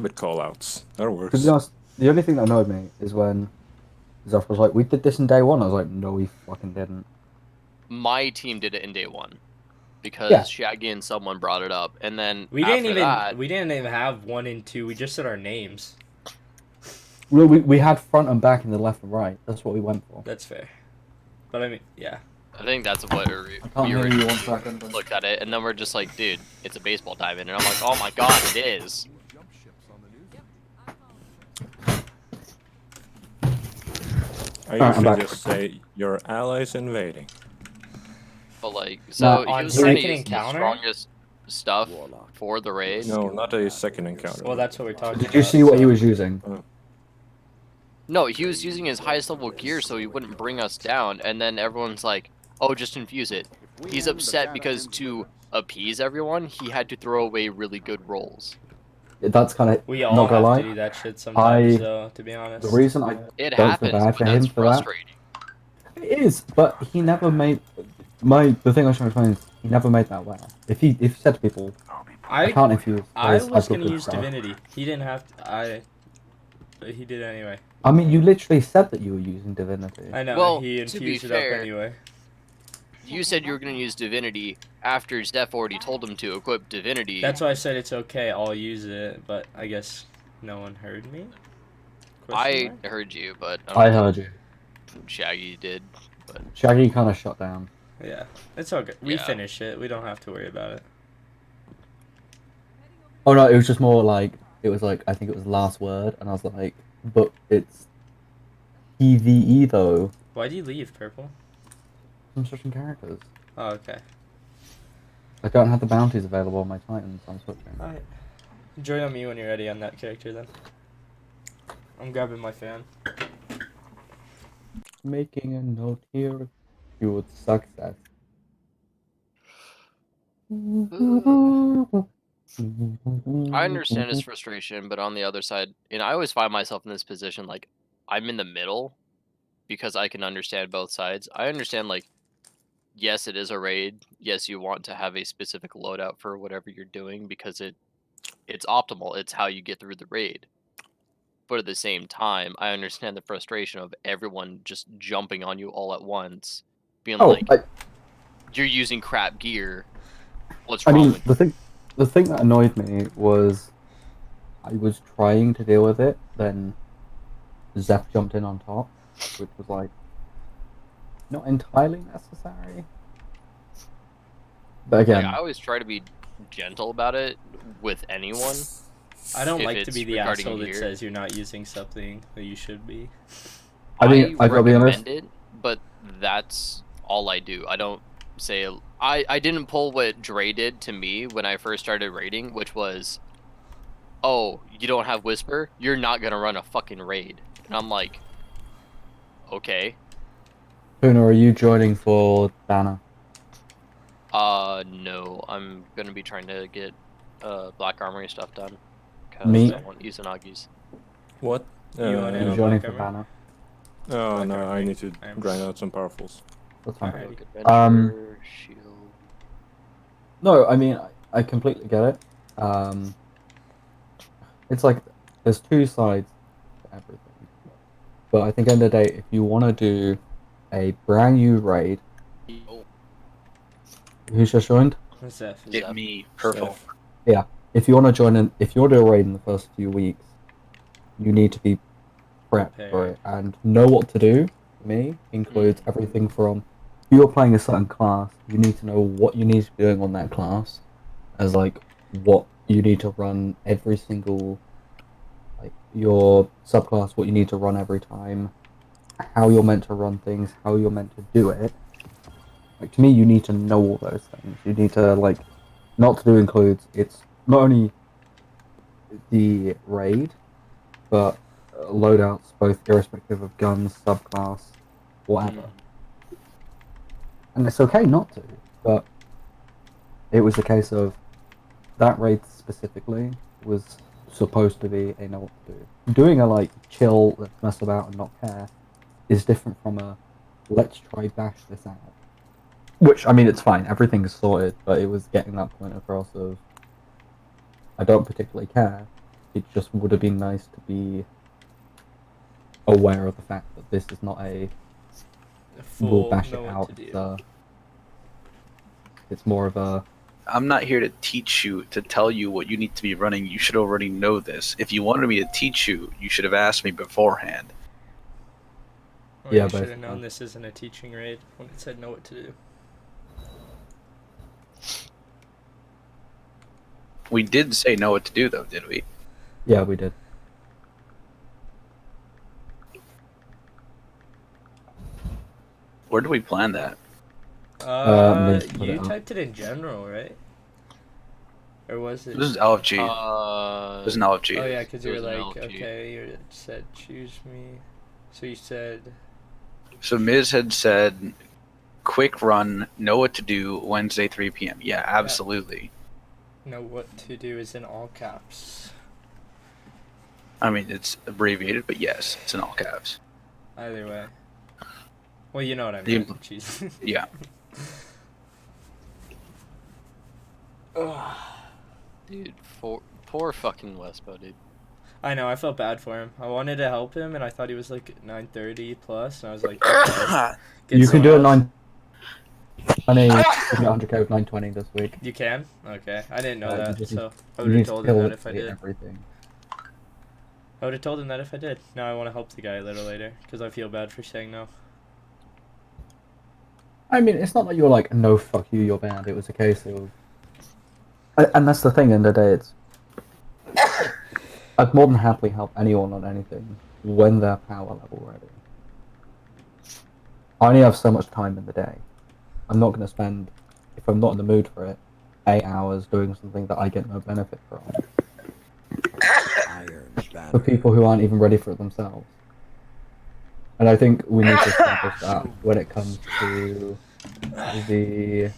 Gambit callouts. That To works. be honest, the only thing that annoyed me is when Zeph was like, "We did this in day one." I was like, "No, we fucking didn't." My team did it in day one because Yeah. Shaggy and someone brought it up, and then We after didn't that, even have 1 and 2. We just said our names. Well, we had front and back and the left and right. That's what we went for. That's fair. But I mean, yeah. I think that's what I can't we hear were you 1 second. looked at it, and then we're just like, dude, it's a baseball diamond, and I'm like, oh my god, it is. I Alright, I'm usually back. just say your allies invading. But like, so on he was trying to second use the encounter? strongest stuff for the raid. No, not a second encounter. Well, that's what we're talking about. Did you see what he so- was using? No, he was using his highest level gear so he wouldn't bring us down, and then everyone's like, oh, just infuse it. He's upset because to appease everyone, he had to throw away really good rolls. That's kind of We all not have gonna to lie. do that shit sometimes, though, to be The honest. reason I It don't feel happens, bad but for him that's for that. frustrating. It is, but he never made the thing I was trying to explain is he nenever made that well. If he said to people, I can't infuse. I I've was got gonna good use stuff." Divinity. He didn't have to. But he did anyway. I mean, you literally said that you were using divinity. I know. Well, he to be infused it fair, up anyway. You said you were going to use Divinity after Zeph already told him to equip Divinity. That's why I said it's okay. I'll use it, but I guess no one heard me. I heard you, but I heard you. Shaggy did. But Shaggy kind of shut down. Yeah, it's okay. We Yeah. finished it. We don't have to worry about it. Oh no, it was just more like it was like I think it was last word, and I was like, but it's PVE though. Why do you leave, Purple? I'm switching characters. Oh, okay. I don't have the bounties available on my Titans. So I'm switching. Alright. Join on me when you're ready on that character, then. I'm grabbing my fan. Making a note here. Huge success. I understand his frustration, but on the other side, I always find myself in this position, like, I'm in the middle because I can understand both sides. I understand, like, yes, it is a raid. Yes, you want to have a specific loadout for whatever you're doing because it's optimal. It's how you get through the raid. But at the same time, I understand the frustration of everyone just jumping on you all at once, being like, "You're using crap gear. What's wrong with you?" The thing that annoyed me was I was trying to deal with it, then Zeph jumped in on top, which was like not entirely necessary. But again, Like, I always try to be gentle about it with anyone. I don't if like to it's be the regarding asshole that gear. says you're not using something that you should be. I mean, I gotta be honest. recommend it, but that's all I do. I don't say I didn't pull what Dre did to me when I first started raiding, which was, oh, you don't have Whisper? You're not gonna run a fucking raid. And I'm like, okay. Tuna, are you joining for Dana? No. I'm gonna be trying to get Black Armory stuff done. Me? I want Izanagi's. What? You want Are to you know joining Black for Armor? Dana? Oh Black no, Armory. I need to I'm- grind out some powerfuls. That's fine. Alright. Rogue Adventure, Shield. No, I mean, I completely get it. It's like there's two sides to everything. But I think at the end of the day, if you want to do a brand new raid, Oh, who's just joined? Zeph. Get me purple. If you want to join in, if you want to do a raid in the first few weeks, you need to be prepped for it and know what to do. Me includes everything from if you're playing a certain class, you need to know what you need to be doing on that class, as like what you need to run every single, like your subclass, what you need to run every time, how you're meant to run things, how you're meant to do it. Like to me, you need to know all those things. You need to like, not to do includes it's not only the raid, but loadouts, both irrespective of guns, subclass, whatever. And it's okay not to, but it was a case of that raid specifically was supposed to be a know what to do. Doing a like chill, let's mess about and not care is different from a let's try bash this out. Which, I mean, it's fine, everything is sorted, but it was getting that point across of I don't particularly care, it just would have been nice to be aware of the fact that this is not a we'll Full bash know it what out. to do. It's more of a I'm not here to teach you, to tell you what you need to be running. You should already know this. If you wanted me to teach you, you should have asked me beforehand. Or Yeah, you should have basically. known this isn't a teaching raid when it said know what to do. We did say know what to do, though, did we? yeah, we did. Where do we plan that? Liz put You it up. typed it in general, right? Or was it? This is LFG. This is an LFG. Oh yeah, because it you were was an like, LFG. okay, you said choose me. So you said, So Miz had said, quick run, know what to do, Wednesday 3 p.m. Yeah, absolutely. know what to do is in all caps. I mean, it's abbreviated, but yes, it's in all caps. Either way. Well, you know what I The mean. impl- Jeez. Yeah. Dude, poor fucking Westbo, dude. I know, I felt bad for him. I wanted to help him, and I thought he was like 930 plus, and I was like, okay, get You can do a someone else. 920, 100k with 920 this week. You can? Okay, I didn't know You that, just so I You would need have to told him kill that if I literally did. everything. I would have told him that if I did. Now I want to help the guy a little later, because I feel bad for saying no. I mean, it's not that you're like, no, fuck you, you're bad. It was a case of, and that's the thing. In the day, it's I'd more than happily help anyone on anything when they're power level ready. I only have so much time in the day. I'm not going to spend, if I'm not in the mood for it, 8 hours doing something that I get no benefit from. For people who aren't even ready for it themselves. And I think we need to establish that when it comes to the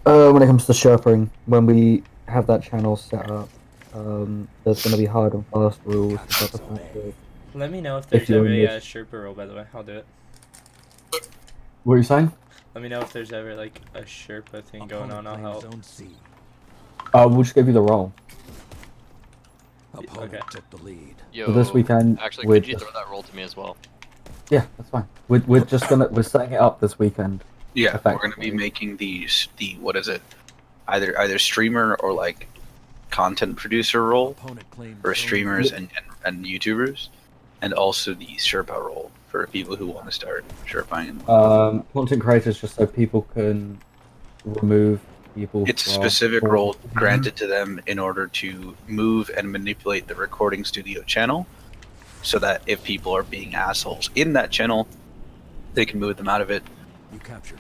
when it comes to Sherpering, when we have that channel set up, there's going to be hard and fast rules about the fact that Let me know if there's you ever only- a Sherpa roll, by the way. I'll do it. What are you saying? Let me know if there's ever like a Sherpa thing going on. I'll help. We'll just give you the role. Okay. took the lead. Yo, So this weekend, actually, we're could you just- throw that roll to me as well? Yeah, that's fine. We're just we're setting it up this weekend. Yeah, we're going to be Effectively. making what is it? Either streamer or like content producer role Opponent claimed for zone streamers and YouTubers, and also the Sherpa role for people who want to start Sherping. Content creators just so people can remove people. It's a from- specific role granted to them in order to move and manipulate the recording studio channel, so that if people are being assholes in that channel, they can move them out of it, You captured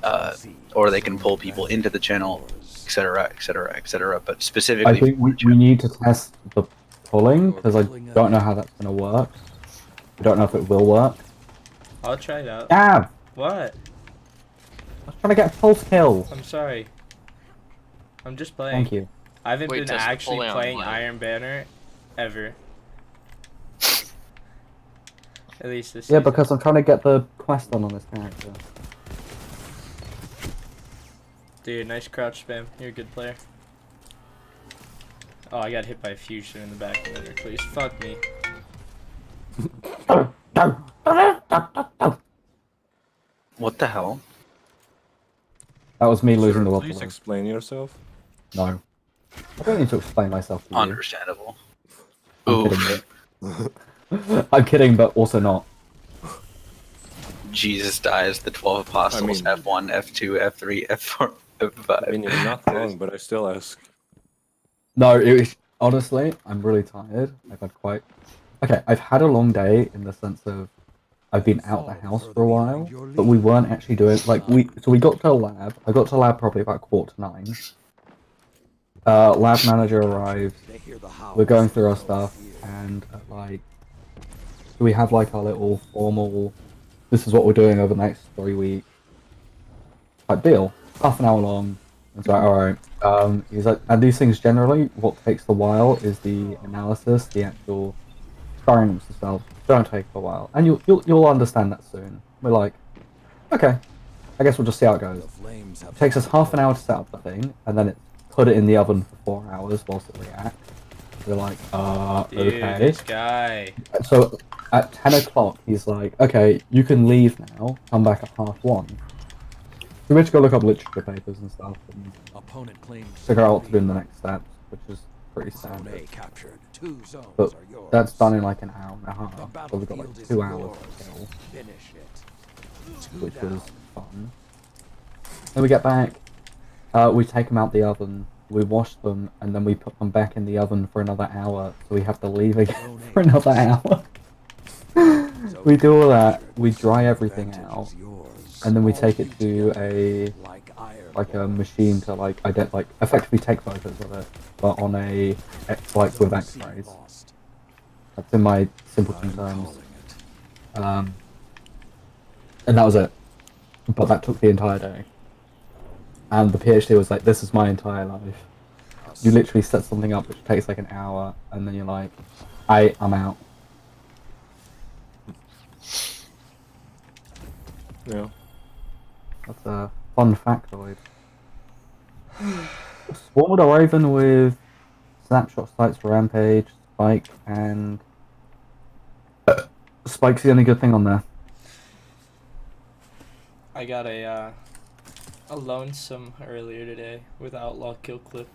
or they can pull people into the channel, etc., etc., etc. But I specifically, think we need to test the pulling because I don't know how that's going to work. I don't know if it will work. I'll try it out. Gav! What? I was trying to get a pulse kill. I'm sorry. I'm just playing. Thank you. I haven't Wait, been test the actually pulling on playing what? Iron Banner ever. At least this Yeah, season. because I'm trying to get the quest on this character. Dude, nice crouch spam. You're a good player. Oh, I got hit by a fusion in the back of the please. Fuck me. what the hell? That was me losing Sir, the will. please explain yourself. No. I don't need to explain myself to you. Understandable. I'm Ooh, kidding. I'm kidding, but also not. Jesus dies. The 12 apostles. I mean- F1, F2, F3, F4, F5. I mean, you're not wrong, but I still ask. No, it was, honestly, I'm really tired. I've had quite... Okay, I've had a long day in the sense of I've been out the house for a while, but we weren't actually doing... Like, we got to lab. I got to lab probably about 8:45. Lab manager arrived. We're going through our stuff, and like... So we have like our little formal... This is what we're doing over the next 3 weeks. Like, deal. Half an hour long. It's like, alright. He's like, and these things generally, what takes a while is the analysis, the actual experiments themselves don't take a while, and you'll understand that soon. We're like, okay, I guess we'll just see how it goes. It takes us half an hour to set up the thing, and then it's put it in the oven for 4 hours whilst it reacts. We're like, Dude, okay. this guy. So at 10 o'clock, he's like, okay, you can leave now. Come back at 1:30. So we had to go look up literature papers and stuff and Opponent claims figure out what to do in the next steps, which is pretty Zone A standard. captured. 2 zones But are yours. that's done in like an hour and a The half. So we've got battlefield like is 2 hours yours. to kill, Finish it. 2 which down. was fun. Then we get back, we take them out the oven, we wash them, and then we put them back in the oven for another hour. So we have to leave again for another hour. We do all that, we dry everything out, and then we take it to a machine to effectively take photos of it, but on a with X-rays. That's in my simpleton terms. And that was it. But that took the entire day. And the PhD was like, this is my entire life. You literally set something up which takes like an hour, and then you're like, I'm out. Yeah. That's a fun factoid. Swarm with a Raven with snapshot sights for Rampage, Spike, and Spike's the only good thing on there. I got a lonesome earlier today with Outlaw Kill Clip.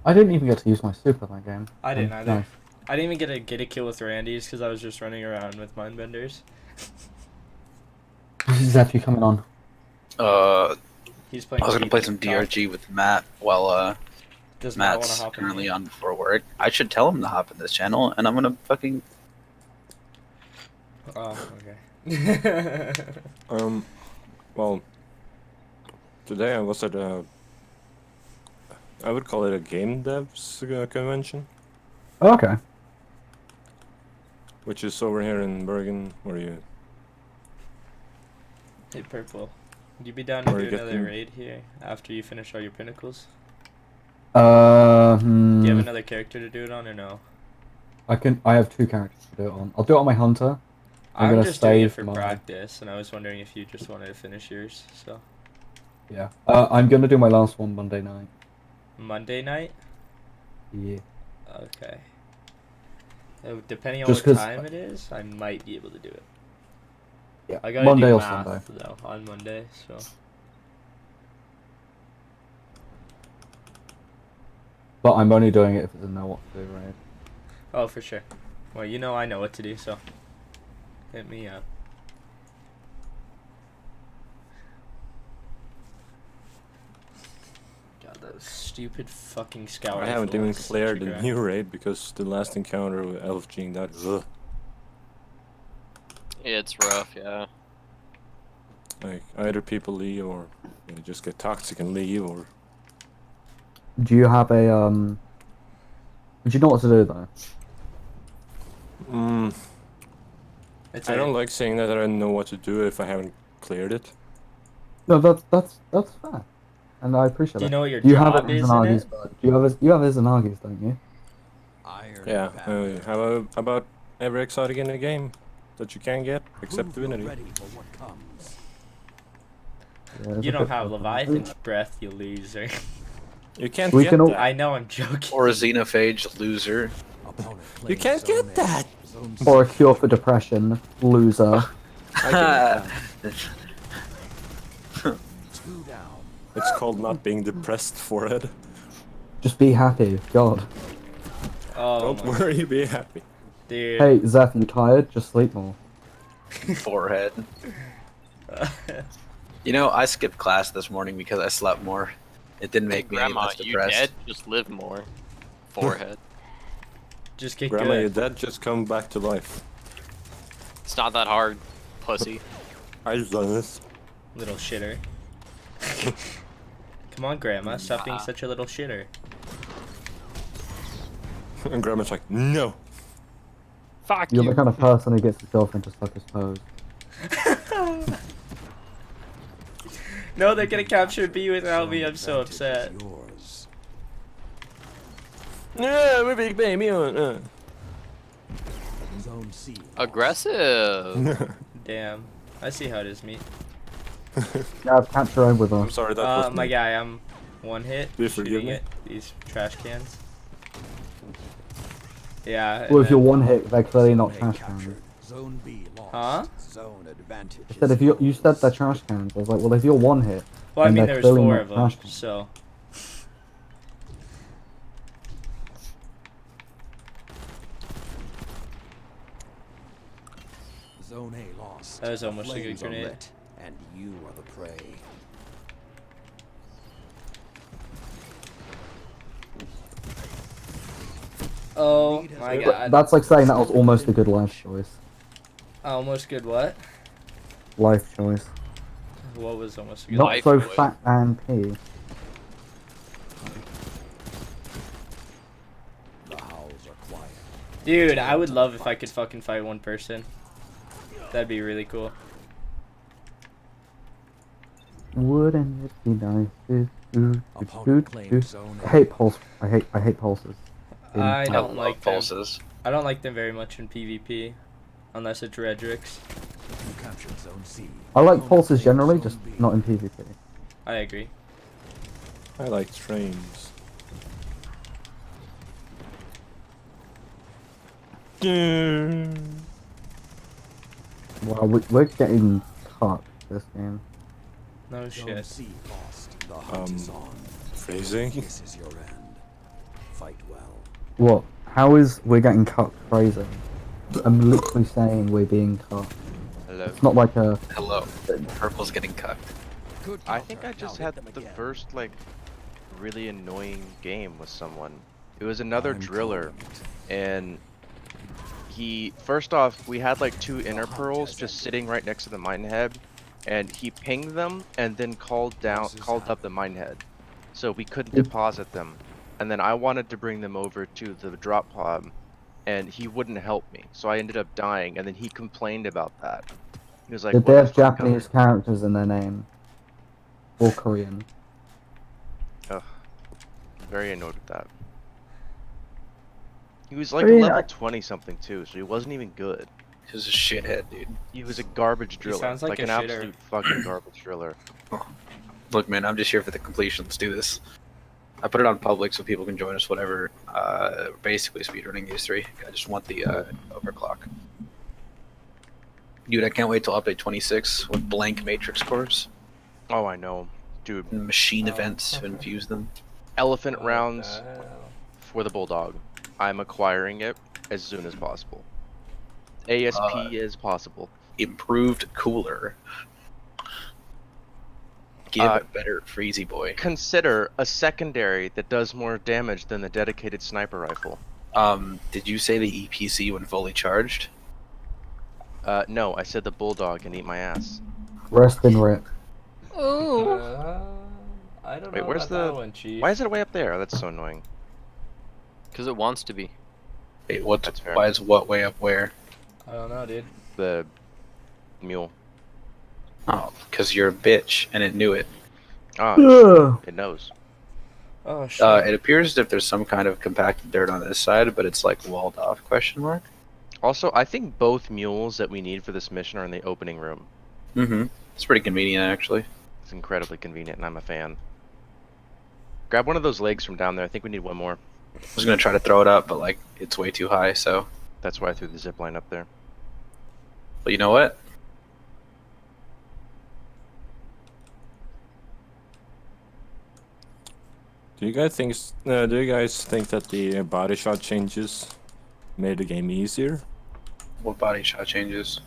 I didn't even get to use my super that game. I didn't either. Nice. I didn't even get a kill with Randy's because I was just running around with Mindbenders. Zeph, you coming on? He's playing. I was gonna play Deep some Top. DRG with Matt while Does Matt want Matt's to hop in? currently on for work. I should tell him to hop in this channel, and I'm gonna fucking. Oh, okay. Well, today I was at I would call it a game devs convention, Oh, okay. which is over here in Bergen, where you. Hey, Purple. Would you be down to Or do get another them. raid here after you finish all your pinnacles? Hmm. Do you have another character to do it on or no? I have 2 characters to do it on. I'll do it on my hunter. I'm I'm gonna just doing it save for my- practice, and I was wondering if you just wanted to finish yours. So Yeah. I'm gonna do my last one Monday night. Monday night. Yeah. Okay. Depending on Just what 'cause- time it is, I might be able to do it. Yeah. I gotta Monday do or math Sunday. though on Monday, so But I'm only doing it if it's a know what to do, right? oh for sure. Well, you know I know what to do, so hit me up. God, that stupid fucking scout. I haven't rifle even is such a cleared the grind. new raid because the last encounter with Elf Gene, that. Ugh. It's rough, yeah. Like, either people leave or they just get toxic and leave, or. Do you have a Do you know what to do though? It's I a- don't like saying that I don't know what to do if I haven't cleared it. No, that's fair, and I appreciate Do you it. know what your You have job it is as in an it? you have Izanagi's, don't you? Iron Yeah, Bandit. how about every exotic in the game that you can get, except Prove Divinity? you're ready for what comes. Yeah, it's You a don't bit have tough. Leviathan's breath, you loser. You can't We get can all- that. I know, I'm joking. Or a Xenophage loser. Opponent You claims can't Zone get A. that! Zone Or a C. cure for depression, loser. I can get that. 2 down. It's called not being depressed, forehead. Just be happy, God. Oh, Don't my worry, be happy. dude. Hey, Zeph, you tired? Just sleep more. Forehead. You know, I skipped class this morning because I slept more. It didn't make me any Grandma, less you depressed. dead? Just live more. Forehead. Just get Grandma, you're good. dead, just come back to life. It's not that hard, pussy. I've done this. Little shitter. Come on, Grandma, stop being such a little shitter. And Grandma's like, no! Fuck You're you. the kind of person who gets his girlfriend to suck his toes. No, they're gonna capture B without me, I'm so Advantage is upset. yours. Yeah, we're big baby on. Zone C. Aggressive. Damn. I see how it is, meat. Yeah, I've captured him with I'm us. sorry, that was My me. guy, One hit. Do you forgive shooting me? it. These trash cans. Yeah. Well, and if you're then- one hit, they're clearly not Zone A trash captured. cans. Zone B lost. Huh? Zone advantage. I said if you said they're trash cans, I was like, well, if you're one hit, Well, I then mean, they're there was clearly 4 not of them, trash cans. so. Zone A lost. That was The almost a good flames are grenade. lit, and you are the prey. Oh my But god. that's like saying that was almost a good life choice. Almost good what? Life choice. What was almost a good Not life so choice. fat and pee. The howls are quiet. Dude, I would love if I could fucking fight one person. That'd be really cool. Wouldn't it be nice if Opponent claimed zone I A. hate pulse. I hate pulses. I I don't love like them. pulses. I don't like them very much in PvP. Unless it's Redrix. You captured zone C. I like Opponent pulses claimed generally, zone just B. not in PvP. I agree. I like trains. Wow, we're getting cut this game. No Zone shit. C lost. The hunt is on. Phrasing? This is your end. Fight well. What? How is we're getting cut phrasing? I'm literally saying we're being cut. Hello. It's not like a. Hello. Purple's getting cucked. Good I think counter. I just Now had hit them the again. first like really annoying game with someone. It was another I'm driller, calling it. and he first off we had like 2 inner pearls just sitting right next to the mine head, and he pinged them and then called up the mine head, so we couldn't deposit them. And then I wanted to bring them over to the drop pod, and he wouldn't help me, so I ended up dying. And then he complained about that. He was like, Did "What they the have fuck, Japanese characters in their name? Or Korean? Very annoyed with that. He was like I mean, level 20 something too, so he wasn't even good. He's a shithead, dude. He was a garbage driller, sounds like a an shitter. absolute fucking garbage driller. Look, man, I'm just here for the completion. Let's do this. I put it on public so people can join us, whatever. Basically, speedrunning Gears 3. I just want the overclock. Dude, I can't wait till update 26 with blank matrix cores Oh, I know, dude. and machine events to infuse them. Elephant What rounds the hell? for the Bulldog. I'm acquiring it as soon as possible. ASP is possible. Improved cooler. Give it better, Freezy boy. Consider a secondary that does more damage than the dedicated sniper rifle. Did you say the EPC when fully charged? No, I said the Bulldog can eat my ass. Rest in rip. I don't Wait, know where's about the- that one, Chief. Why is it way up there? That's so annoying. Because it wants to be. Wait, what? That's fair. Why is what way up where? I don't know, dude. The mule. Oh, because you're a bitch and it knew it. Ah, Ugh. it knows. Oh shit. It appears as if there's some kind of compacted dirt on this side, but it's like walled off? Question mark. Also, I think both mules that we need for this mission are in the opening room. Mm-hmm. It's pretty convenient, actually. It's incredibly convenient, and I'm a fan. Grab one of those legs from down there. I think we need one more. I was gonna try to throw it up, but like it's way too high. So, That's why I threw the zip line up there. but you know what? Do you guys think that the body shot changes made the game easier What body shot changes?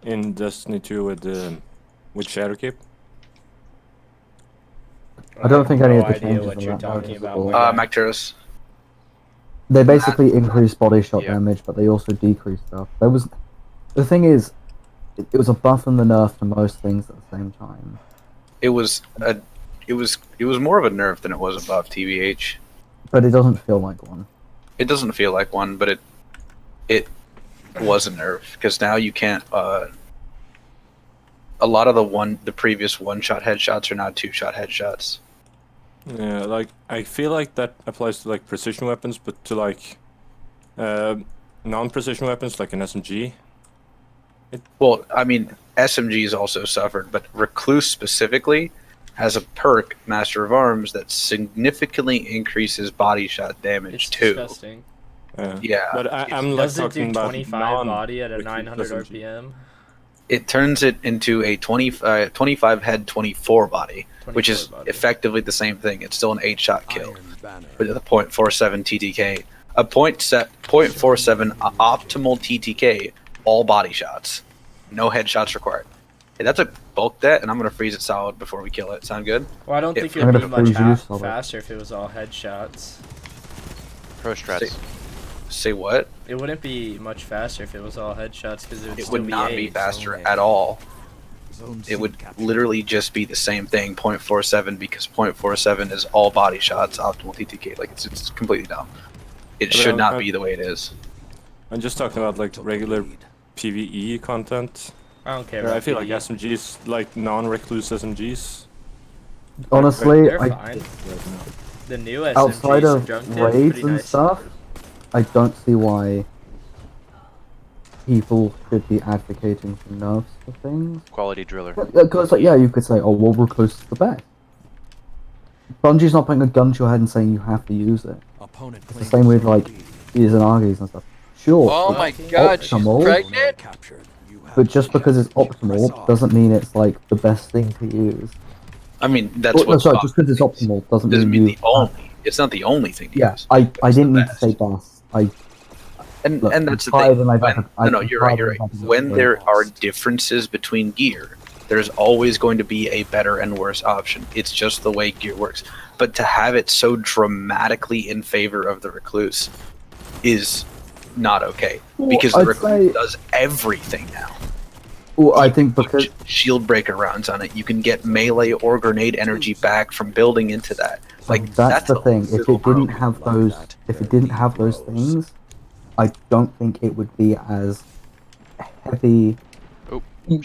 in Destiny 2 with Shadowkeep? I don't think have any no of the idea changes what are you're that talking noticeable. about. my guy. Macturus. They basically increase body shot Yeah. damage, but they also decrease stuff. The thing is, it was a buff and the nerf to most things at the same time. It was more of a nerf than it was a buff, TBH. But it doesn't feel like one. It doesn't feel like one, but it was a nerf because now you can't. A lot of the previous one-shot headshots are now two-shot headshots. Yeah, like I feel like that applies to like precision weapons, but to like non-precision weapons like an SMG. Well, I mean, SMGs also suffered, but Recluse specifically, has a perk, Master of Arms, that significantly increases body shot damage It's too. disgusting. Yeah, But I'm like Does it talking do about 25 body at a 900 non-recruit RPM? it turns it into a 25 head, 24 body, which 24 is body. effectively the same thing. It's still an 8-shot kill, Iron Banner. but at the .47 TTK, a .47 optimal TTK, all body shots, no headshots required. Hey, that's a bulk debt, and I'm gonna freeze it solid before we kill it. Sound good? Well, I don't think it I'm would be gonna much freeze you solid. faster if it was all headshots. Pro strats. Say what? It wouldn't be much faster if it was all headshots because it would It still would not be eight. faster at all. Zone It C would captured. literally just be the same thing, .47, because .47 is all body shots, optimal TTK. Like it's completely dumb. It But, should not be the way it is. I'm just talking about like Took the regular lead. PvE content. I don't care. Where I about feel like PvE. SMGs, like non-recluse SMGs. Honestly, They're I fine. The new SMGs outside of Drunk raids pretty and nice. stuff, I don't see why people should be advocating for nerfs for things. Quality driller. Because, like, yeah, you could say, oh, well, recluse is the best. Bungie's not putting a gun to your head and saying you have to use it. Opponent It's the claims same with, zone like, lead. Izanagi's and stuff. Sure, Oh it's my god, she's optimal, pregnant? Captured. You have but just because it's objective. Press optimal on. doesn't mean it's, like, the best thing to use. I mean, that's Oh, no, what's sorry, just because it's optimal doesn't mean you... the only. It's not the only thing to Yeah, use. I It's the didn't mean to best. say best. And Look, and that's the I'm tired thing. and I've When, had- no, no, I'm you're right. tired You're and right. I've had When to- there are differences between gear, there's always going to be a better and worse option. It's just the way gear works. But to have it so dramatically in favor of the recluse is not okay, Well, because the I'd recluse say- does everything now. Well, I think because... Shield breaker rounds on it, you can get melee or grenade energy back from building into that. Like that's the a thing. If little it didn't broken. have those, if it didn't have those things, I don't think it would be as heavy. Oh,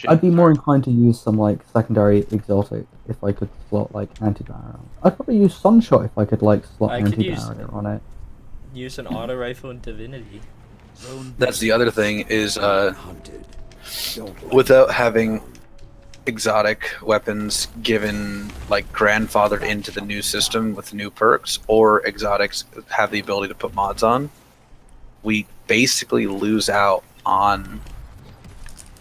I'd be more inclined to use some like secondary exotic if I could slot like anti-barrier. I'd probably use Sunshot if I could like slot I could use- anti-barrier on it. Use an auto rifle in Divinity. Zone That's the other thing is hunted. Don't let without having exotic weapons given like grandfathered into the new system with new perks, or exotics have the ability to put mods on, we basically lose out on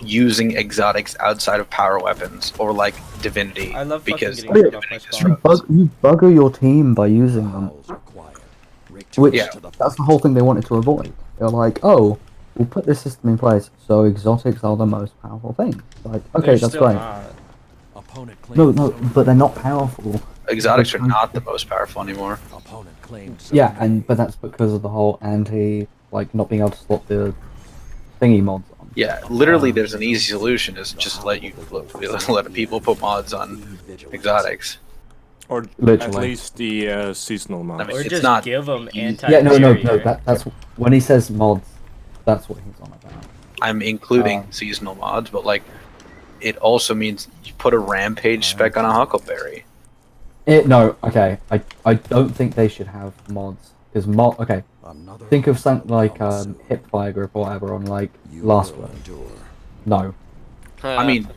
using exotics outside of power weapons or like divinity, I love fucking because getting shit off divinity my disrupts. spawn. You bugger your team by using them, Fouls required. which Return to the that's the whole thing they wanted to avoid. They're like, oh, we'll put this system in place so exotics are the most powerful thing. Like, okay, They're that's still great. not. Opponent No, claims no, zone but they're lead. not powerful. Exotics are not the most powerful anymore. Opponent claims Yeah, zone and A. but that's because of the whole like not being able to slot the thingy mods on. Yeah, literally, there's an easy solution: is just let people put mods on exotics. Or at Literally. least the seasonal mods. I mean, Or it's just not give them easy. anti. Yeah, no, that's when he says mods, that's what he's on about. I'm including seasonal mods, but like, it also means you put a rampage spec on a huckleberry. No, okay, I don't think they should have mods because okay, Another think of something like promising. hipfire grip or whatever on like You last will word. endure. No, I mean,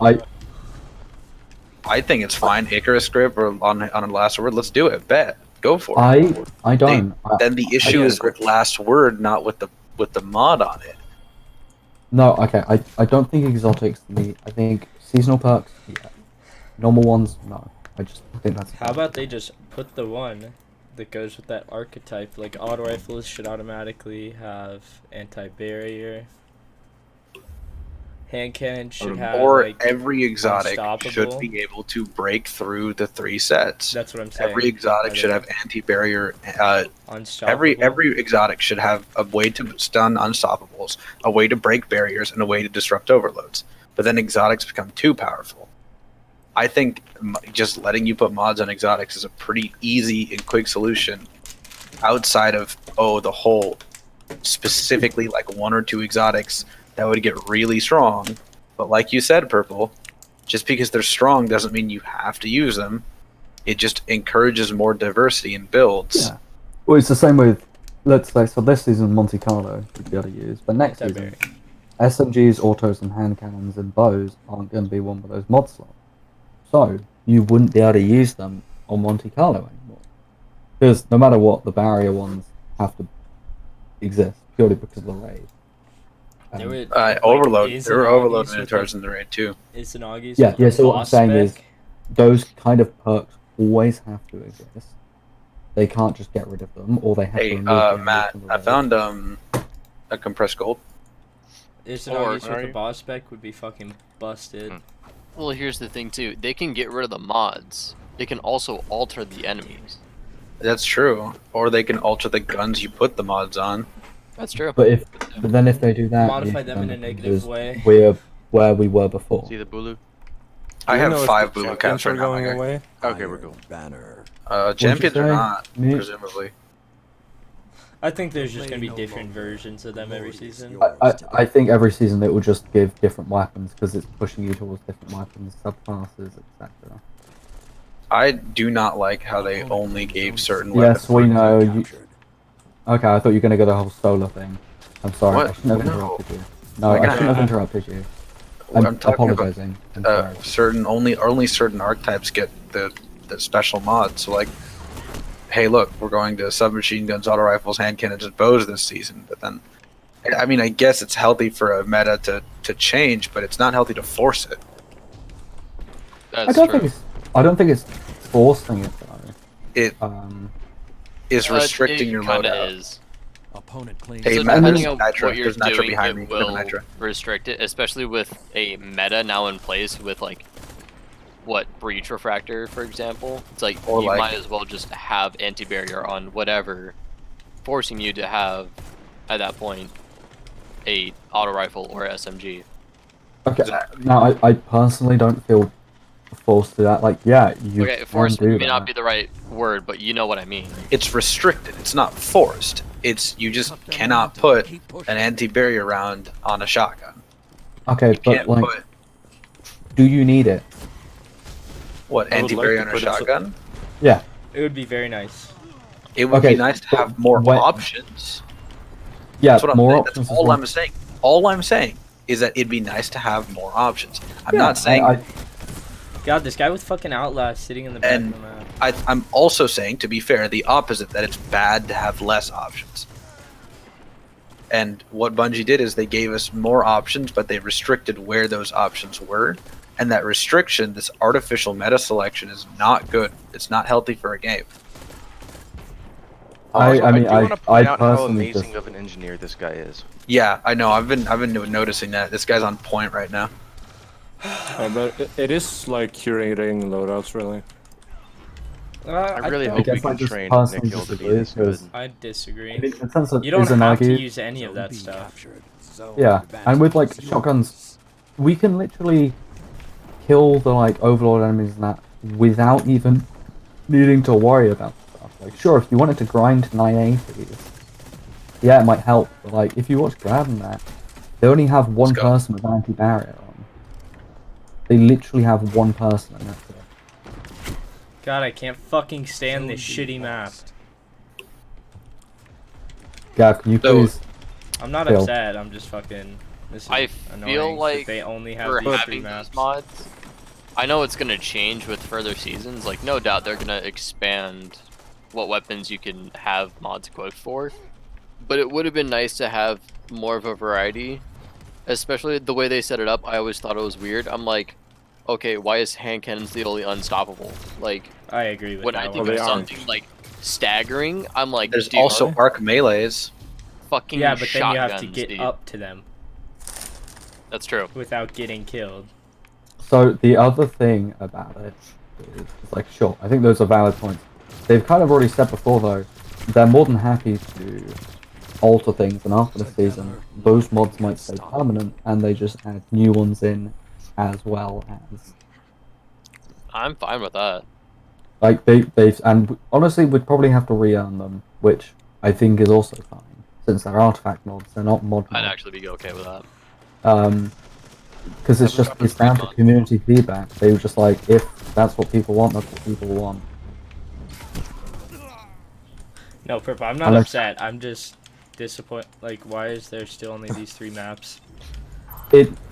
I think it's fine. Icarus grip or on a last word. Let's do it. Bet. Go for it. I don't. Then the issue is with last word, not with the mod on it. No, okay, I don't think exotics need. I think seasonal perks, yeah. Normal ones, no. I just think that's. How about they just put the one that goes with that archetype? Like auto rifles should automatically have anti-barrier. Hand cannon should have Or like. every exotic should unstoppable. be able to break through the 3 sets. That's what I'm saying. Every exotic should have anti-barrier. Unstoppable. Every exotic should have a way to stun unstoppables, a way to break barriers, and a way to disrupt overloads. But then exotics become too powerful. I think just letting you put mods on exotics is a pretty easy and quick solution. Outside of the whole specifically like 1 or 2 exotics that would get really strong. But like you said, Purple, just because they're strong doesn't mean you have to use them. It just encourages more diversity in builds. Yeah. Well, it's the same with, let's say, so this season Monte Carlo would be able to use, but next season, SMGs, autos, and hand cannons and bows aren't going to be one of those mod slots. So, you wouldn't be able to use them on Monte Carlo anymore. Because no matter what, the barrier ones have to exist purely because of the raid. There would, Overload. is There were Inagi's overload with, minotaurs in the raid too. Is Inagi's Yeah, with yeah. the So what I'm boss saying is, spec? those kind of perks always have to exist. They can't just get rid of them, or they have to Hey, remove the enemies Matt, from the I raid. found a compressed gold. Is Or- Inagi's with the boss spec would be fucking busted. Well, here's the thing too. They can get rid of the mods. They can also alter the enemies. That's true. Or they can alter the guns you put the mods on. That's true. But then if they do that, Modify the them in a issue negative is way. We're where we were before. See the Bulu? I Do you know have if 5 the Bulu champions caps are right now. going my guy. away. Okay, we're Iron cool. Banner. Champions say? are not, Me- presumably. I think there's just May gonna be no different longer versions of them every glorious season. yours I to I be. think every season it will just give different weapons because it's pushing you towards different weapons, subclasses, etc. I do not like how they only gave certain Yes, weapons. we know. You... Captured. Okay, I thought you were gonna go the whole solar thing. I'm sorry, What? I shouldn't have No. interrupted you. No, We're I gonna shouldn't have have- interrupted you. I'm talking about apologizing. I'm sorry. certain only certain archetypes get the special mods. So like, hey, look, we're going to submachine guns, auto rifles, hand cannons, and bows this season. But then, I mean, I guess it's healthy for a meta to change, but it's not healthy to force it. That's true. I don't think it's forcing it though. It is restricting it your kinda loadout. is. Opponent claims. Hey, So Matt, depending there's on Nitro. what you're There's Nitro doing, behind me. it Look at the will Nitro. restrict it, especially with a meta now in place with like what breach refractor, for example. It's like Or you like- might as well just have anti-barrier on whatever, forcing you to have at that point a auto rifle or SMG. Okay. Exactly. Now, I personally don't feel forced to that. Like, yeah, you Okay, can force do may that. not be the right word, but you know what I mean. It's restricted. It's not forced. It's you just cannot put an anti-barrier round on a shotgun. Okay, You but can't like, put do you need it? what I would anti-barrier like to on a put it so- shotgun. Yeah. It would be very nice. It would Okay, be nice to but have more when- options. Yeah, That's what I'm more saying. options. That's as all well. I'm saying. All I'm saying is that it'd be nice to have more options. I'm Yeah, not saying. God, this guy with fucking Outlast sitting in the back And of the map. I'm also saying, to be fair, the opposite, that it's bad to have less options. And what Bungie did is they gave us more options, but they restricted where those options were. And that restriction, this artificial meta selection, is not good. It's not healthy for a game. Also, I mean, do want to point out how personally amazing just- of an engineer this guy is. Yeah, I know. I've been noticing that. This guy's on point right now. But it is like curating loadouts, really. I really don't- hope we guess I can just train personally Nikhil to be disagree, this good. because- I disagree. In the sense of You don't have to Izanagi, use any of that Zone B stuff. captured. Zone Yeah, and with like advantage shotguns, yours. we can literally kill the like overlord enemies and that without even needing to worry about stuff. Like, sure, if you wanted to grind 980s, yeah, it might help. But like, if you watch Grab and that, they only have one go. person with anti-barrier on. They literally have one person, and that's it. God, I can't fucking stand this Zone B shitty map. lost. Gav, can you So- please? I'm not Phil. upset. I'm just fucking. This is I annoying feel that like they only have For these three having maps. these mods, I know it's gonna change with further seasons. Like, no doubt they're gonna expand what weapons you can have mods equipped for. But it would have been nice to have more of a variety, especially the way they set it up. I always thought it was weird. I'm like, okay, why is hand cannons the only unstoppable? Like, I agree with when that I one. think Well, of they aren't. something like staggering, I'm like, There's dude, also arc melees. fucking Yeah, but then you have to shotguns, get dude. up to them That's true. without getting killed. So the other thing about it is, it's like, sure, I think those are valid points. They've kind of already said before, though, they're more than happy to alter things, and after the season, those mods might stay permanent, and they just add new ones in as well as. I'm fine with that. Like, they've, and honestly, we'd probably have to re-earn them, which I think is also fine, since they're artifact mods, they're not mod I'd mods. actually be okay with that. Because it's down to community feedback. They were just like, if that's what people want, that's what people want. No, Purple, I'm not Unless- upset. I'm just disappointed. Like, why is there still only these three maps?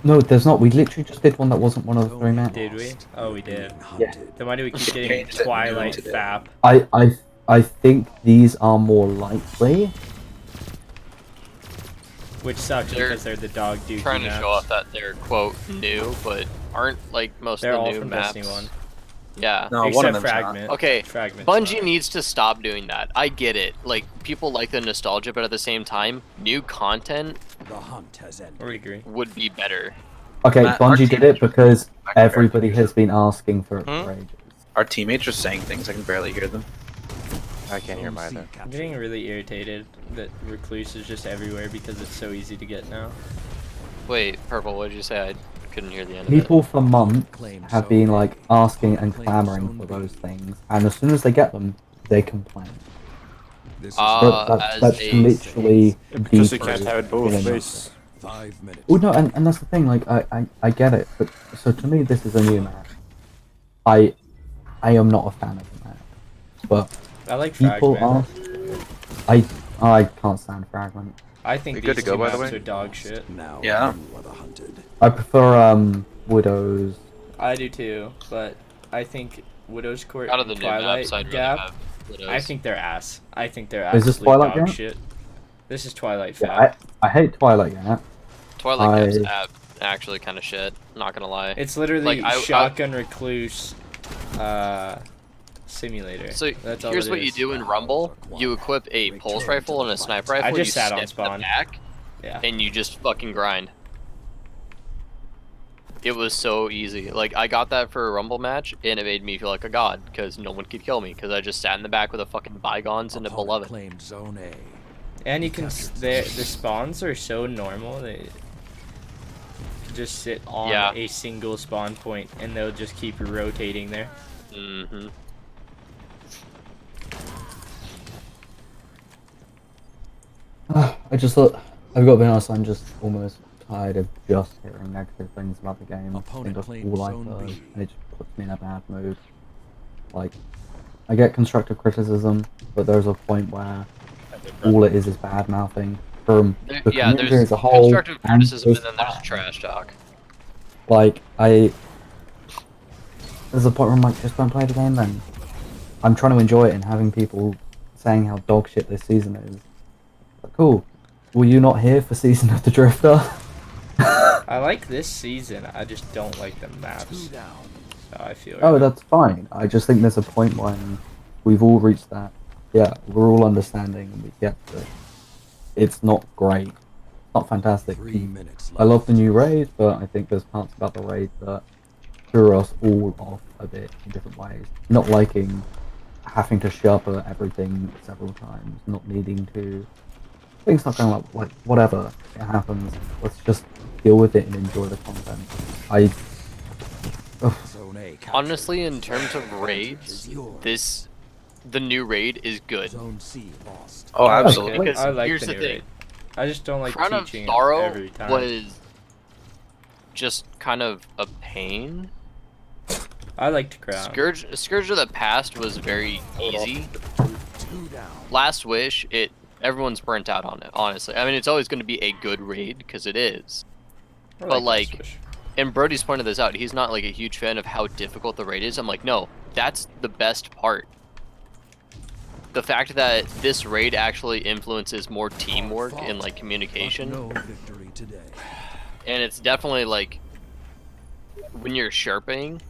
No, there's not. We literally just did one that wasn't one of the 3 maps. Did we? Oh, we did. Yeah. Then why do we keep getting Changed it Twilight today. Fap? I think these are more likely. Which sucks They're because they're the dog dude. Trying to show off that they're quote new, but aren't like most They're of all the new from maps. Destiny 1. Yeah. No, one of Except them's Fragment. Okay, Fragment. Bungie needs to stop doing that. I get it. Like people like the nostalgia, but at the same time, new content The hunt has ended. We agree. would be better. Okay, Matt, our Bungie did it because back there. everybody has been asking for it for ages. Our teammates are saying things. I can barely hear them. I can't hear Zone mine C either. I'm getting really irritated that Recluse is just everywhere because it's so easy to get now. Wait, Purple, what did you say? I couldn't hear the end of it. People for months Claim have been zone like A. asking and Claim clamoring zone for B. those things, and as soon as they get them, they complain. This is But As that's a- literally Because you the can't truth have it both in a ways. 5 minutes. Well, no, and that's the thing. Like, I get it, but so to me, this is a new map. I am not a fan of the map, but I like people Fragment. are. I can't stand Fragment. I think We these good to go, two by the maps way? are dog shit. Now Yeah. you are the hunted. I prefer Widows. I do too, but I think Widow's Court Out of the and new Twilight maps, I'd rather Gap, have Widows. I think they're ass. I think they're Is this absolute Twilight dog Gap? shit. This is Twilight Fap. Yeah, I hate Twilight Gap. Twilight Cap's I- actually kind of shit. Not gonna lie. It's literally Like, I- Shotgun Recluse simulator. So That's all here's it what you is. do in Rumble: you equip a pulse rifle and a sniper rifle. I just you sat on step spawn. back, Yeah. and you just fucking grind. It was so easy. Like I got that for a Rumble match, and it made me feel like a god because no one could kill me because I just sat in the back with a fucking bygones and a Opponent beloved. claimed zone A. And you can the spawns are so normal they can just sit on Yeah. a single spawn point and they'll just keep rotating there. Mm-hmm. I just thought I've got to be honest. I'm just almost tired of just hearing negative things about the game. Opponent That's claimed all I zone heard, B. and it just puts me in a bad mood. Like, I get constructive criticism, but there's a point where all it is bad mouthing from the Yeah, community there's as a whole. constructive and criticism, those and then there's fans. trash talk. Like, there's a point where I'm like, just don't play the game then. I'm trying to enjoy it, and having people saying how dog shit this season is. Like, cool. Were you not here for Season of the Drifter? I like this season. I just don't like the 2 maps. down. So I feel. Oh, right now. that's fine. I just think there's a point when we've all reached that. Yeah, we're all understanding, and we get that it's not great. It's not fantastic. 3 minutes left. I love the new raid, but I think there's parts about the raid that threw us all off a bit in different ways. Not liking having to sharper everything several times, not needing to. Things not going like whatever. It happens. Let's just deal with it and enjoy the content. Zone A captured. Honestly, in terms of raids, the new raid is good. Zone C lost. Oh, I like absolutely. it. Because I like here's the the new thing. raid. I just don't like Crown of teaching it Sorrow every time. was just kind of a pain. I liked Crown. Scourge of the Past was very easy. 2 down. Last Wish, everyone's burnt out on it, honestly. I mean, it's always going to be a good raid, because it is. I but, like, Last Wish. And Brody's pointed this out, he's not, like, a huge fan of how difficult the raid is. I'm like, no, that's the best part. The fact that this raid actually influences more teamwork and, like, communication. No victory today. And it's definitely, like, when you're sherping,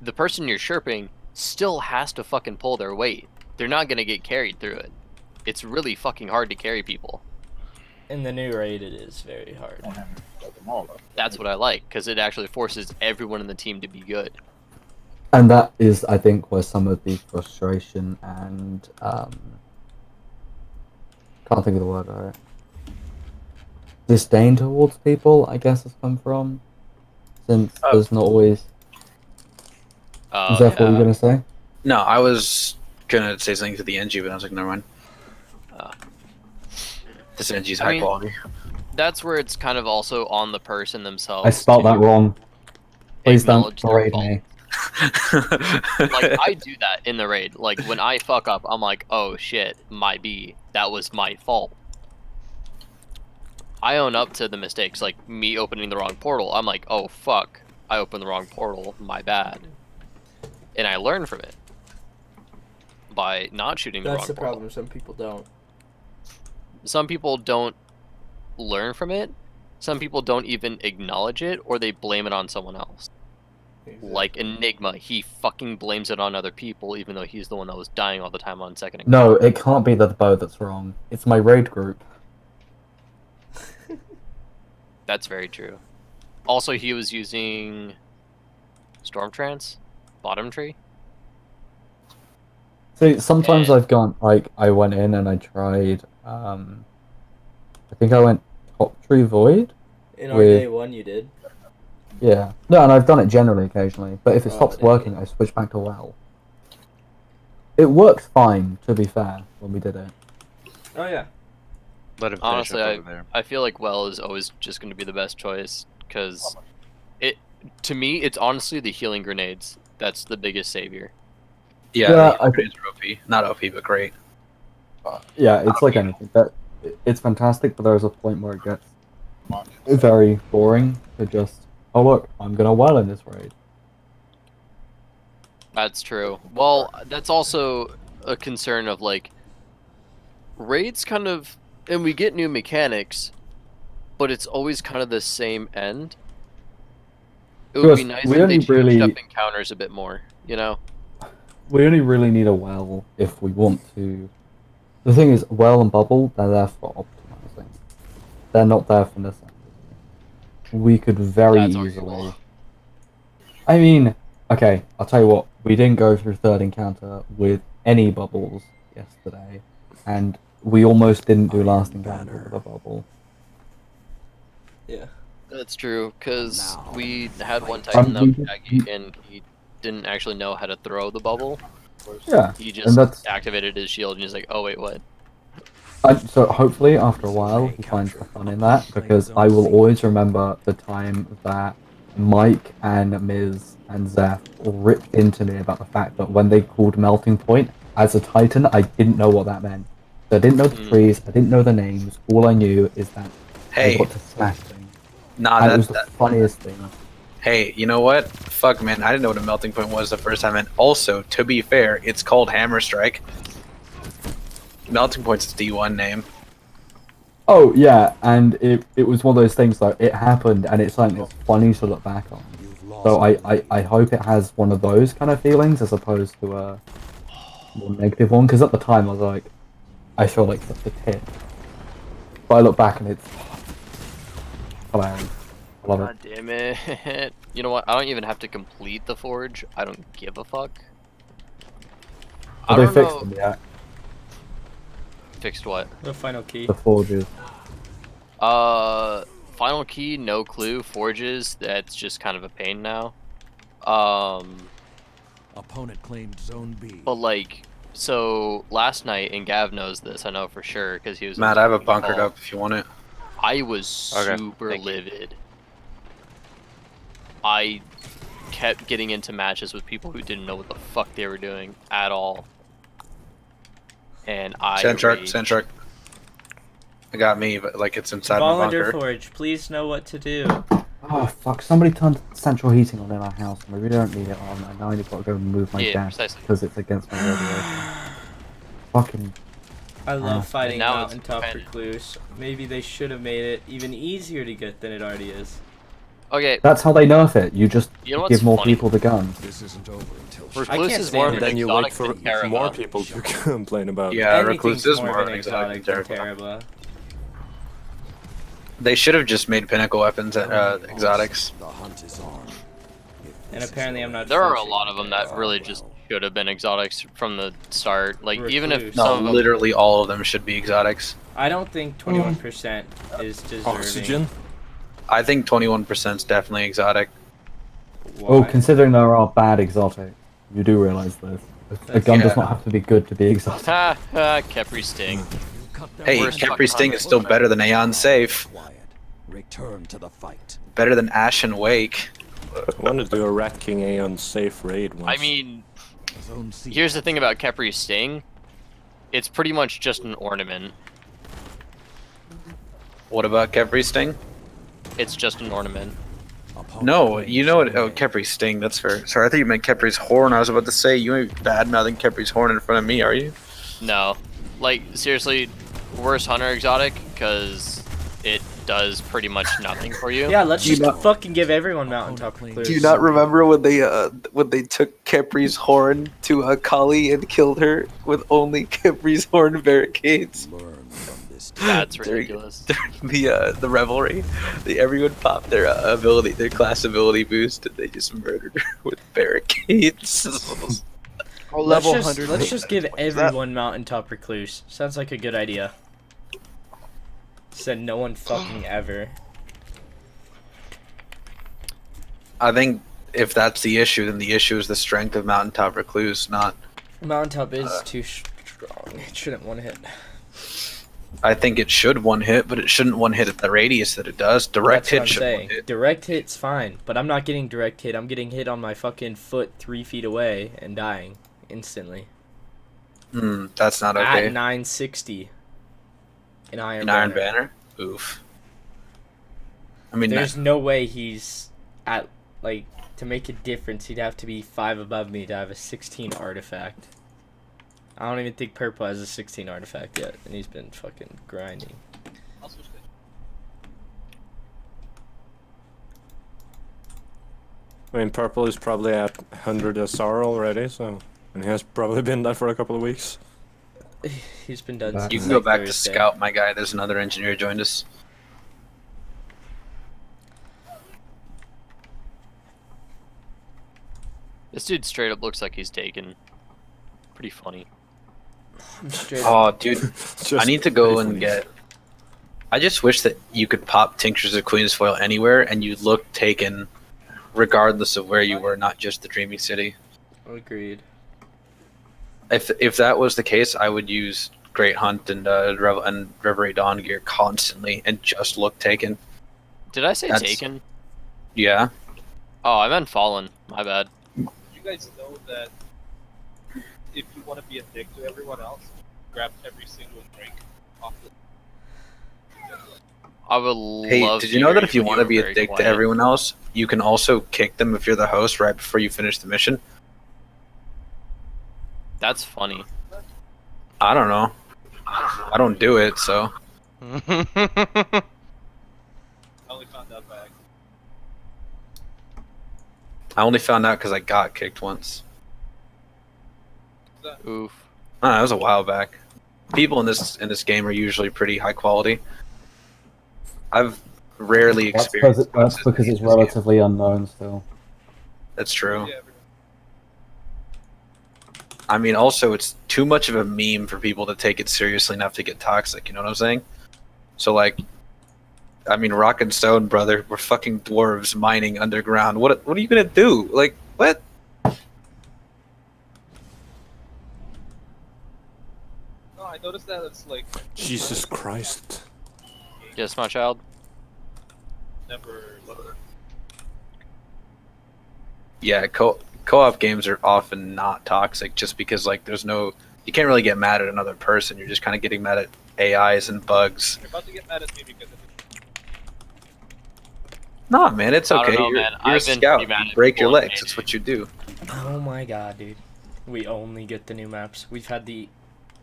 the person you're sherping still has to fucking pull their weight. They're not going to get carried through it. It's really fucking hard to carry people. In the new raid, it is very hard. That's what I like, because it actually forces everyone in the team to be good. And that is, I think, where some of the frustration and can't think of the word right. Disdain towards people, I guess, has come from. Since there's not always. Is that what you're gonna say? No, I was gonna say something to the NG, but I was like, never mind. This NG's I high mean, quality. That's where it's kind of also on the person themselves. I spelled that to wrong. Please don't acknowledge their berate fault. me. Like, I do that in the raid. Like, when I fuck up, I'm like, oh shit, my B. That was my fault. I own up to the mistakes, like me opening the wrong portal. I'm like, oh fuck, I opened the wrong portal, my bad. And I learn from it by not shooting the wrong That's the portal. problem. Some people don't. Some people don't learn from it. Some people don't even acknowledge it, or they blame it on someone else. Exactly. Like Enigma, he fucking blames it on other people, even though he's the one that was dying all the time on second No, encounter. it can't be the bow that's wrong. It's my raid group. That's very true. Also, he was using Storm Trance, Bottom Tree. See, sometimes And- I've gone, like, I went in and I tried, I think I went Top Tree Void? In our With- day one, you did. Yeah. No, and I've done it generally occasionally, but if it Oh, stops dang working, it. I switch back to WoW. It worked fine, to be fair, when we did it. Oh yeah. Let him finish Honestly, up over there. I feel like Well is always just going to be the best choice, because to me, it's honestly the healing grenades. That's the biggest savior. Yeah, Yeah, the I grenades are OP. Not OP, but great. Yeah, it's like anything. It's fantastic, but there's a point where it gets very boring to just, oh look, I'm gonna well in this raid. That's true. Well, that's also a concern of like raids kind of, and we get new mechanics, but it's always kind of the same end. It would be Because nice we if only they changed up really- encounters a bit more, you know? We only really need a well if we want to. The thing is, well and bubble, they're there for optimizing. They're not there for necessity. We could very That's easily. arguable. I mean, okay, I'll tell you what. We didn't go through third encounter with any bubbles yesterday, and we almost didn't do last encounter with a bubble. Yeah. That's true, because Now, we had one Titan that we was did- Shaggy, and he didn't actually know how to throw the bubble. Yeah, He and just that's. activated his shield, and he's like, oh wait, what? So hopefully after a while he finds the fun in that, because I will always remember the time that Mike and Miz and Zeph ripped into me about the fact that when they called Melting Point as a Titan, I didn't know what that meant. So I didn't know the trees, I didn't know the names. All I knew is that I Hey, got to smash things. nah, And it that, was the that. funniest thing. Hey, you know what? Fuck, man, I didn't know what a melting point was the first time. And also, to be fair, it's called Hammer Strike. Melting Point's its D1 name. Oh yeah, and it was one of those things like it happened, and it's something that's funny to look back on. You've lost So the lead. I hope it has one of those kind of feelings as opposed to a more negative one. Because at the time I was like, I feel like such a tit. But I look back and it's hilarious. I love it. God damn it. You know what? I don't even have to complete the forge. I don't give a fuck. I Have they don't fixed know. them yet? Fixed what? The final key. The forges. Final key, no clue. Forges, that's just kind of a pain now. Opponent claimed Zone B. But like, so last night, and Gav knows this, I know for sure, because he was. Matt, I have a on the bunkered call. up if you want it. I was Okay, super thank you. livid. I kept getting into matches with people who didn't know what the fuck they were doing at all. And I Sand shark, raged. sand shark. It got me, but like it's inside my Volunteer bunker. Forge, please know what to do. Oh fuck! Somebody turned central heating on in our house, and we really don't need it on. And now I need to go and move my Yeah, gas precisely. because it's against my radiation. Fucking. I love fighting And now it's Mountaintop dependent. Recluse. Maybe they should have made it even easier to get than it already is. Okay, That's how they nerf it. You just You know what's give more funny? people the guns. This isn't over until Recluse can't is more of stand an it. Then you wait exotic for than Terra. more people to complain about. Yeah, Anything's Recluse is more more of of an an exotic exotic than than Terra. Terra. They should have just made pinnacle weapons exotics. the hunt is on. If And this is apparently your I'm not There are a filtering lot of them that really just should have been exotics from the start. Like, even if Recluse. No, some of them. literally all of them should be exotics. I don't think 21% is deserving. Oxygen. I think 21% is definitely exotic. Why? Oh, considering there are bad exotics, you do realize this. A gun does Yeah. not have to be good to be exotic. Ha ha, Kepri Sting. You cut them Hey, Worst down. Capri fucking Sting is still better than Aeon Safe. Quiet. Return to the fight. Better than Ashen Wake. I want to do a Rat King Aeon safe raid once. I mean, Zone C. here's the thing about Kepri Sting. It's pretty much just an ornament. What about Khepri's Sting? It's just an ornament. Opponent No, claims you know what? zone Oh, A. Khepri's Sting. That's fair. Sorry, I thought you meant Khepri's Horn. I was about to say you ain't bad mouthing Khepri's Horn in front of me, are you? No, like seriously, worst hunter exotic because it does pretty much nothing for you. Yeah, let's Do you just not- fucking give everyone mountaintop recluse. Do you not remember when they took Khepri's Horn to Kali and killed her with only Khepri's Horn barricades? Learn from this. That's During- ridiculous. During the revelry, everyone popped their their class ability boost, and they just murdered her with barricades. Let's just give everyone mountaintop recluse. Sounds like a good idea. Said no one fucking ever. I think if that's the issue, then the issue is the strength of Mountaintop Recluse, not. Mountaintop is too strong. It shouldn't one hit. I think it should one hit, but it shouldn't one hit at the radius that it does. Direct That's what hit I'm should saying. one hit. Direct hit's fine, but I'm not getting direct hit. I'm getting hit on my fucking foot 3 feet away and dying instantly. That's not okay. At 960. In Iron An Banner. Iron Banner? Oof. I mean, There's no way he's at, like, to make a difference, he'd have to be 5 above me to have a 16 artifact. I don't even think Purple has a 16 artifact yet, and he's been fucking grinding. I mean, Purple is probably at 100 SR already, so... And he has probably been there for a couple of weeks. He's been done You since you can like go back to Thursday. Scout, my guy. There's another engineer joined us. This dude straight up looks like he's taken. Pretty funny. I'm straight Oh, dude. Just I need to go pretty and funny. get. I just wish that you could pop Tinctures of Queen's Foil anywhere and you look taken regardless of where you were, not just the Dreaming City. Agreed. If that was the case, I would use Great Hunt and Reverie Dawn gear constantly and just look taken. Did I say That's- taken? Yeah. Oh, I meant fallen. My bad. You guys know that if you want to be a dick to everyone else, grab every single drink off the. I would Hey, love did to you know hear that if you when want to were be a very dick to quiet. everyone else, you can also kick them if you're the host right before you finish the mission? That's funny. I don't know. I don't do it, so. I only found out by accident. I only found out because I got kicked once. Oof. I don't know, that was a while back. People in this game are usually pretty high quality. I've rarely That's experienced. because it's this game. relatively unknown still. That's true. Yeah, I mean, also, it's too much of a meme for people to take it seriously enough to get toxic. You know what I'm saying? So, like, I mean, Rock and Stone, brother, we're fucking dwarves mining underground. What are you gonna do? Like, what? no, I noticed that it's like Jesus Christ. Yes, my child. never. Yeah, co-op games are often not toxic just because, like, there's no. You can't really get mad at another person. You're just kind of getting mad at AIs and bugs. You're about to get mad at me because of Nah, man, it's I don't okay. know, you're man. you're a I've been scout. pretty mad You at break your people legs. lately. That's what you do. Oh my god, dude. We only get the new maps. We've had the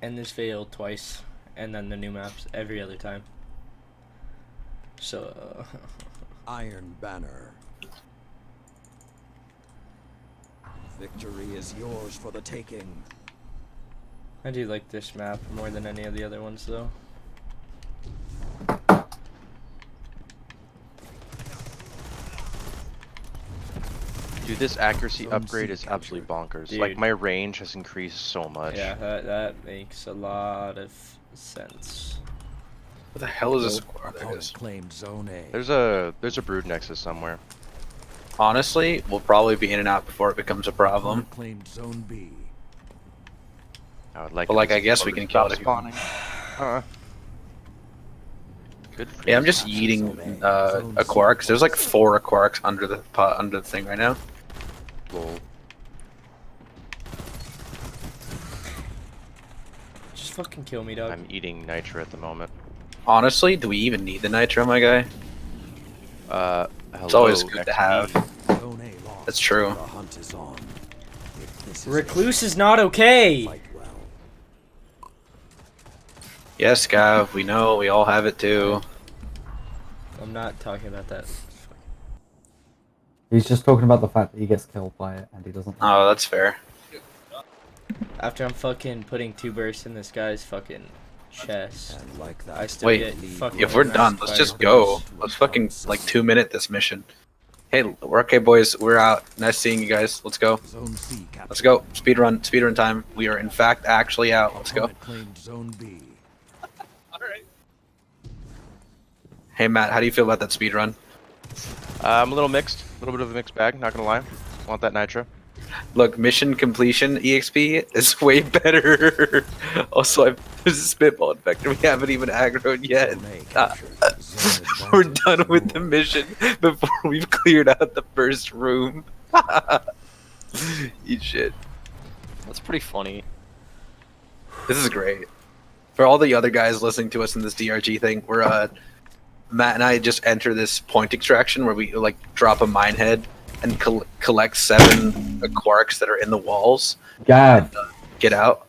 Endless Veil twice, and then the new maps every other time. So, Iron Banner. Victory is yours for the taking. I do like this map more than any of the other ones, though. Dude, this accuracy Zone upgrade C is absolutely bonkers. Like, Dude. my range has increased so much. Yeah, that makes a lot of sense. What the hell is this? Opponent There it is. claimed Zone A. There's a brood nexus somewhere. Honestly, we'll probably be in and out before it becomes a problem. Opponent claimed Zone B. I would like. But, it like, if I guess this we can brood kill stopped it. spawning. Good. For Yeah, I'm you. just eating Aquarks. There's like 4 Aquarks under the pot, under the thing right now. Lol. Just fucking kill me, dog. I'm eating Nitro at the moment. Honestly, do we even need the nitro, my guy? It's always good to have. Zone A lost. That's true. The hunt is on. If this is Recluse is not okay. fight well. Yes, Gav, we know. We all have it too. I'm not talking about that. He's just talking about the fact that he gets killed by it and he doesn't. Oh, that's fair. After I'm fucking putting 2 bursts in this guy's fucking chest, And like that, I still Wait, get fucking If we're smashed done, by let's just a go. burst. Let's fucking like 2-minute this mission. Hey, we're okay, boys. We're out. Nice seeing you guys. Let's go. Zone C captured. Let's go. Speedrun time. We are in fact actually out. Let's go. Opponent claimed Zone B. Alright. Hey Matt, how do you feel about that speedrun? I'm a little mixed. A little bit of a mixed bag, not gonna lie. Want that nitro. Look, mission completion EXP is way better. Also, there's a spitball infector. We haven't even aggroed yet. Zone A captured. Zone We're advantage done with the yours. mission before we've cleared out the first room. Eat shit. That's pretty funny. This is great. For all the other guys listening to us in this DRG thing, we're Matt and I just enter this point extraction where we like drop a mine head and collect 7 quarks that are in the walls. Gav, Get out.